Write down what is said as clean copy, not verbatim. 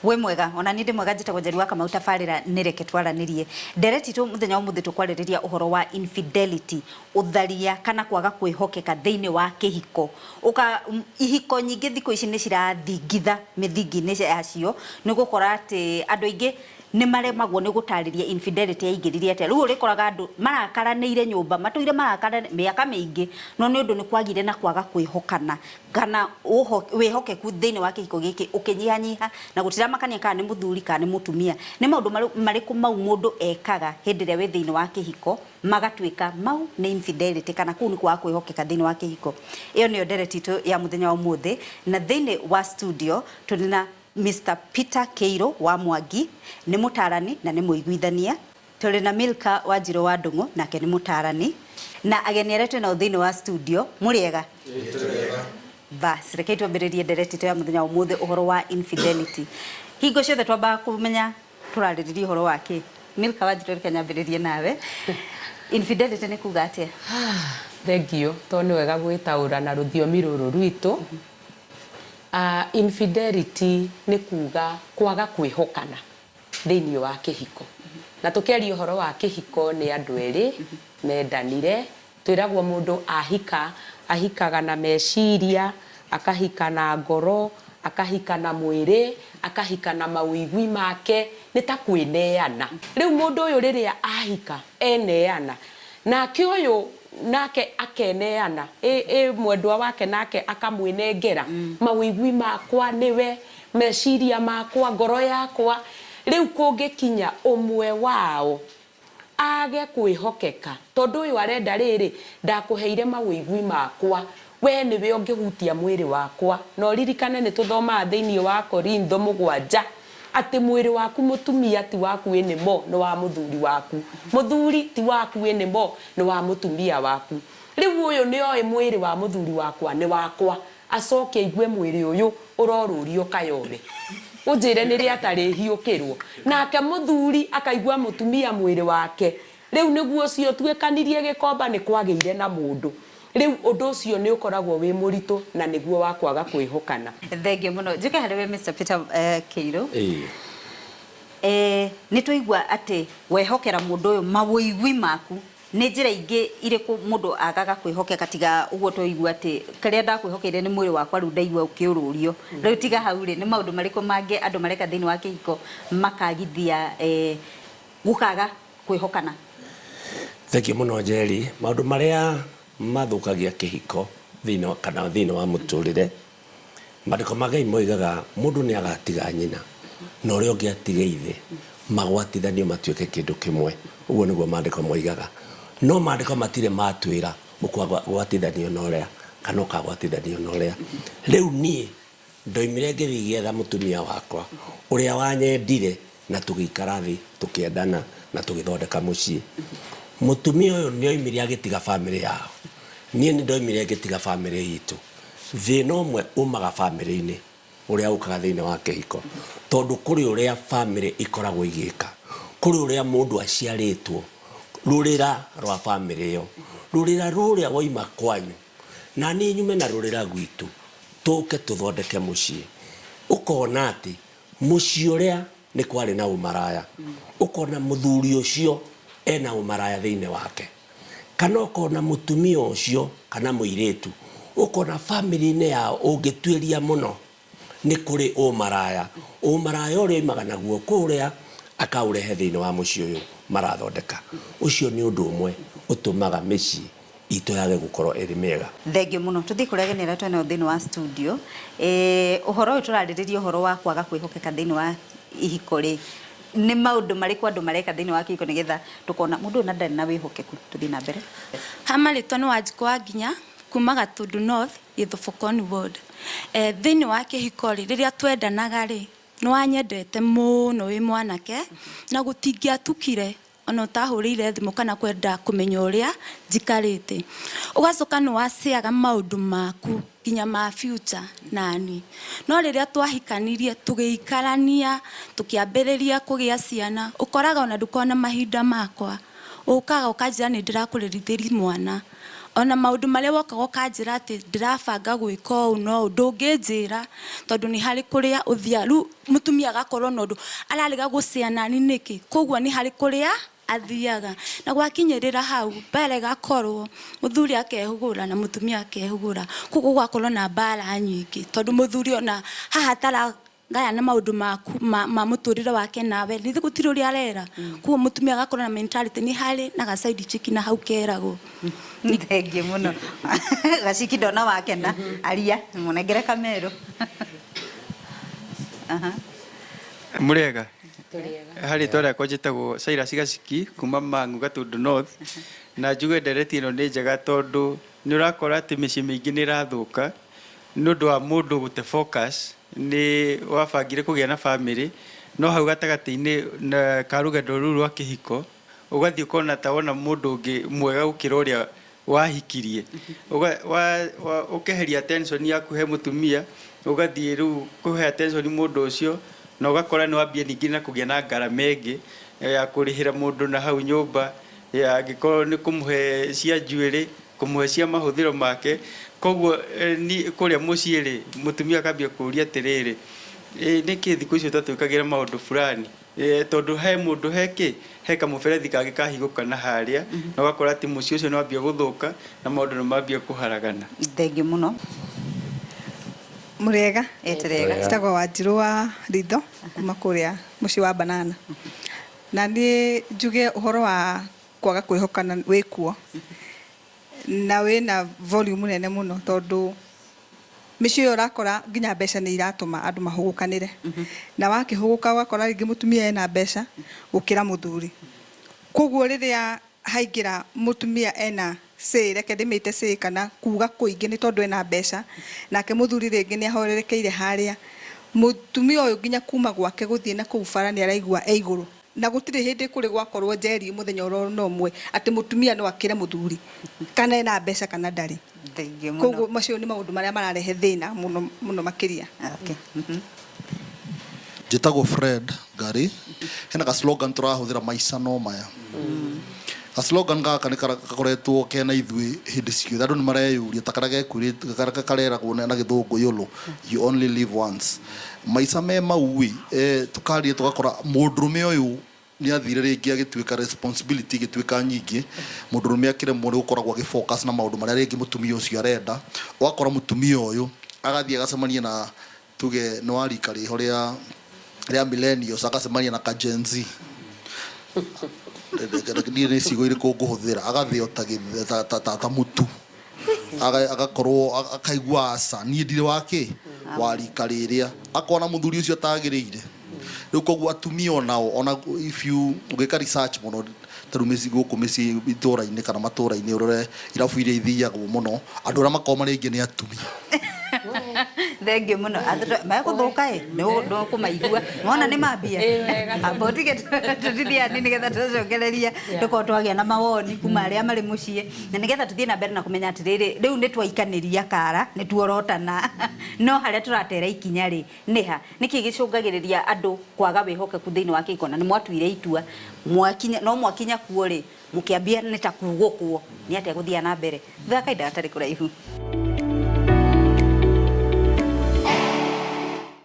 we mwega ona ninde mwega njitagwo Njeri wa Kamau tabarira nireke twaranirie ndereti tu muthenya umuthi tukwariria uhoro wa infidelity utharia kana kwaga kwihokeka thiini wa kihiko uka ihiko nyingi thiko ici ni cirathingitha mithingi-ini yacio ni gukora ati andu aingi ni maremagwo ni gutariria infidelity yaingiririe atia riu urikoraga andu marakaranire nyumba matuire marakara miaka mingi no ni undu ni kwagire na kwaga kwihokana kana wihokeku thiini wa kihiko giki ukinyihanyiha na gutira makania kana ni muthuri kana ni mutumia ni maundu mariku mau mundu ekaga hindi ria we thiini wa kihiko magatwika mau ni infidelity kana kuu ni kwaga kwihokeka thiini wa kihiko iyo ni ndereti tu ya muthenya wa umuthi na thiini wa studio tulina Mr. Peter Keiro wa Mwangi ni mutarani na ni muiguithania tuli na Milka Wanjiru wa Ndungu nake ni mutarani na ageni aretu na thiini wa studio muriega bas reke twambiririe ndereti ya muthenya wa umuthi uhoro wa infidelity hingo ciothe twamba kumenya turariririe uhoro wake Milka Wanjiru reke nyambiririe nawe infidelity ni kuga atia thank you to ni wega gwitaura na ruthiomi ruru rwitu infidelity ni kuga kwaga kwihokana thiini wa kihiko na tukiaria uhoro wa kihiko ni andu eri mendanire twiragwo mundu ahikaga na meciria akahika na ngoro akahika na mwiri akahika na mawigwi make ni ta kwineana riu mundu uyu riria ahika eneana nake uyu nake akeneana mwendwa wake nake akamwinengera mawigwi makwa niwe meciria makwa ngoro yakwa riu kungikinya umwe wao age kwihokeka tondu uyu arenda riri ndakuheire mawigwi makwa we niwe ungihutia mwiri wakwa no ririkane ni tuthoma thiini wa Korintho 7 ati mwiri waku mutumia ti waku ene mo no wa muthuri waku muthuri ti waku ene mo no wa mutumia waku riu uyu ni oi mwiri wa muthuri wakwa ni wakwa acoke igue mwiri uyu urorurio kayore ujire ni ri atari hiukirwo nake muthuri akaigua mutumia mwiri wake riu niguo cio twekanirie gikomba ni kwageire na mundu riu undu ucio ni ukoragwo wi murito na niguo wa kwaga kwihokana thengio muno njike hariwe Mr. Peter Keiro ni tuigua ati wehokera mundu uyu mawigwi maku ni njira ingi iriku mundu agaga kwihokeka tiga uguo tuigua ati karia ndakwihokeire ni mwiri wakwa riu ndaigua ukiururio riu tiga hau ri ni maundu mariku mange andu mareka thiini wa kihiko makagithia gukaga kwihokana thengio muno Njeri maundu maria mathukagia kihiko thiini wa muturire mandiko magai moigaga mundu ni agatiga nyina na uria ungi atige ithe magwatithanio matuike kindu kimwe uguo niguo mandiko moigaga no mandiko matire matwira ukagwatithanio na uria kana ukagwatithanio na uria riu nie ndoimire ngithigietha mutumia wakwa uria wanyendire na tugikara thi tukiendana na tugithondeka mucii mutumia uyu ni oimire agitiga family yao nie ni ndoimire ngitiga family yitu thina umwe umaga family-ini uria ukaga thiini wa kihiko tondu kuri uria family ikoragwo igika kuri uria mundu aciaritwo rurira rwa family yo rurira ruria woima kwanyu na ni nyume na rurira gwitu tuke tuthondeke mucii ukona ati mucii uria ni kwari na umaraya ukona muthuri ucio ena umaraya thiini wake kana ukona mutumia ucio kana muiritu ukona family-ini yao ungitwiria muno ni kuri umaraya uria imaga naguo kuria akaurehe thiini wa mucii uyu marathondeka ucio ni undu umwe utumaga micii itu yage gukorwo iri mega thengio muno tuthi kuregenera twena thiini wa studio uhoro uyu turaririria uhoro wa kwaga kwihokeka thiini wa ihiko ri ni maundu mariku andu mareka thiini wa kihiko nigetha tukona mundu na ndari na wihokeku tuthi na mbere hamaritwa ni Wanjikũ wa Nginya kuma Gatundu North Githubukoni Ward thiini wa kihiko ri riria twendanaga ri ni wanyendete muno wi mwanake na gutingiatukire ona utahurire thimu kana kwenda kumenya uria njikarite ugacoka ni waciaga maundu maku nginya ma future nani no riria twahikanirie tugiikarania tukiambiriria kugia ciana ukoraga ona ndukona mahinda makwa ukaga ukajira ni ndirakuririthiri mwana ona maundu maria wokaga ukanjira ati ndirabanga gwika ũũ no ndũngĩnjĩra tondu ni hari kuria uthia riu mutumia agakorwo na undu arariga guciana ni niki koguo ni hari kuria athiaga na gwakinyirira hau mbere gakorwo muthuri akehugura na mutumia akehugura koguo gwakorwo na mbara nyingi tondu muthuri ona haha tara ngaya na maundu ma muturire wake nawe nithi gutiri uri arera kuo mutumia agakorwo na mentality ni hari na ga side chick na hau keragwo Thengiũ mũno gaciki ndona wakena aria mũnengere kamero Murega hari tore ko njitagwo Cyrus Gaciki kuma Mang'u Gatundu North na njuge ndereti ino ni njega tondu ni urakora ati mĩciĩ mĩingĩ ni rathuka ni undu wa mundu gute focus ni wabangire kugia na family no hau gatagati-ini na karugendo ruru rwa kihiko ugathii ukona ta wona mundu ungi mwega gukira uria wahikirie ukeheria attention yaku he mutumia ugathii riu kuhe attention mundu ucio na ugakora ni wambia ningi na kugia na ngarama ingi ya kurihira mundu na hau nyumba ya gikorwo ni kumuhe cia njuiri kumuhe cia mahuthiro make koguo ni kuria muciiri mutumia akambia kuria atiriri niki thiku icio tatwikagira maundu fulani tondu he mundu he kamuberethi kage kahiguka na haria na ugakora ati muci ucio ni wambia guthuka na maundu ni mambia kuharagana. Thengiũ mũno Murega eterega citagwo Wanjiru wa Ritho kuma kuria muci wa Banana na ni njuge uhoro wa kwaga kwihokana wikuo na wina volume nene muno tondu mici yo rakora nginya mbeca ni iratuma andu mahugukanire na wakihuguka wakora ringi mutumia ena mbeca gukira muthuri koguo riria haingira mutumia ena reke ndimite kana kuga kuingi ni tondu ena mbeca nake muthuri ringi ni ahorerekeire haria mutumia uyu nginya kuma gwake guthie na kuu bara ni araigua iguru na gutire hindi kuri gwakorwo njeri muthenya oro no mwe ati mutumia no akire muthuri kana ena mbeca kana ndari. Thengiũ mũno Koguo macio ni maundu maria mararehe thina muno makiria. Okay. Njitagwo Fred Ngari hena ga slogan turahuthira maica no maya a slogan gaka ni kakoretwo kena ithui hindi ciothe andu ni mareyuria takarage kwirite kareragwo na githungu yolo you only live once maica me maui tukarie tugakora mundurume uyu ni athire ringi agituika responsibility gituika nyingi mundurume akire muri gukoragwo agifocus na maundu maria ringi mutumia ucio arenda ugakora mutumia uyu agathie agacemania na tuge no arika riho ria millennials agacemania na ka Gen Z ni cigo iri ku nguhuthira agathio ta mutu agakorwo akaigua asa ni ndire wake warika riria akona muthuri ucio atagirire riu koguo atumia ona if you ugeka research muno tarumeci guku meci itura-ini kana matura-ini urore irabu iria ithiagwo muno andu aria makoma ringi ni atumia. Thengiũ mũno megũthũka no kũmaigua mona nĩ mambia abotige tutithia ni nigetha tucokereria tukorwo twagĩa na mawoni kuma arĩa marĩ mũciĩ na nigetha tuthie na mbere na kũmenya atĩrĩrĩ rĩu nĩ twaikanĩria kara nĩ tuorotana no harĩa turatera ikinya rĩ nĩha nĩkĩ gĩcũngagĩrĩria andũ kwaga wĩhokeku thĩinĩ wa kĩhiko na nĩ mwatuire itua mwakinya kuo rĩ mũkĩambia nĩ ta kugũkwo nĩ atĩa gũthia na mbere thaka inda gatarĩ kũraihu.